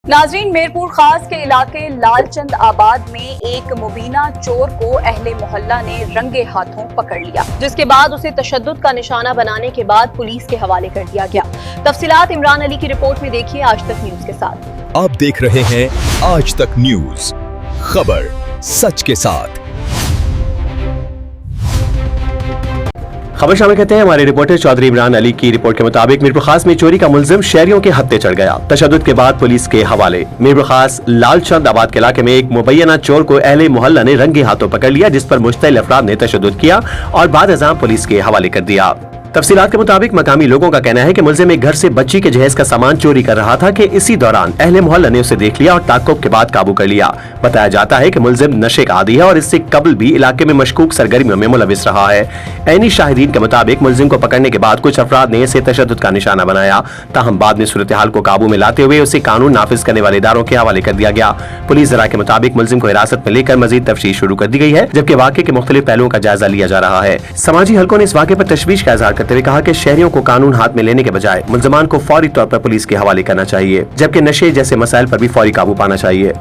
नाजरीन, मीरपुर खास के इलाके लालचंद आबाद में एक मुबीना चोर को अहले मोहल्ला ने रंगे हाथों पकड़ लिया, जिसके बाद उसे तशद्दुद का निशाना बनाने के बाद पुलिस के हवाले कर दिया गया। तफसीलात इमरान अली की रिपोर्ट में देखिए आज तक न्यूज के साथ। आप देख रहे हैं आज तक न्यूज, खबर सच के साथ। खबर शामिल कहते हैं हमारे रिपोर्टर चौधरी इमरान अली की रिपोर्ट के मुताबिक मीरपुर खास में चोरी का मुलजिम शहरियों के हत्थे चढ़ गया। तशद्दुद के बाद पुलिस के हवाले। मीरपुर खास लालचंद आबाद के इलाके में एक मुबैना चोर को अहले मोहल्ला ने रंगे हाथों पकड़ लिया, जिस पर मुश्तइल अफराद ने तशद्दुद किया और बाद अज़ां पुलिस के हवाले कर दिया। तफसीलात के मुताबिक मकामी लोगों का कहना है कि मुलजिम एक घर से बच्ची के जहेज का सामान चोरी कर रहा था कि इसी दौरान अहले मोहल्ला ने उसे देख लिया और ताक़ुब के बाद काबू कर लिया। बताया जाता है कि मुलजिम नशे का आदी है और इससे कबल भी इलाके में मशकूक सरगर्मियों में मुलविस रहा है। ऐनी शाहिदीन के मुताबिक मुलजिम को पकड़ने के बाद कुछ अफराद ने इसे तशद्दुद का निशाना बनाया, ताहम बाद में सूरत हाल को काबू में लाते हुए उसे कानून नाफिज करने वाले इदारों के हवाले कर दिया गया। पुलिस जरा के मुताबिक मुलजिम को हिरासत में लेकर मजीद तफ्तीश शुरू कर दी गई है, जबकि वाक़े के मुख्तलिफ पहलुओं का जायजा लिया जा रहा है। समाजी हलकों ने इस वाक़े पर तशवीश का इजहार करते हुए कहा कि शहरियों को कानून हाथ में लेने के बजाय मुल्ज़िमान को फौरी तौर पर पुलिस के हवाले करना चाहिए, जबकि नशे जैसे मसाइल पर भी फौरी काबू पाना चाहिए।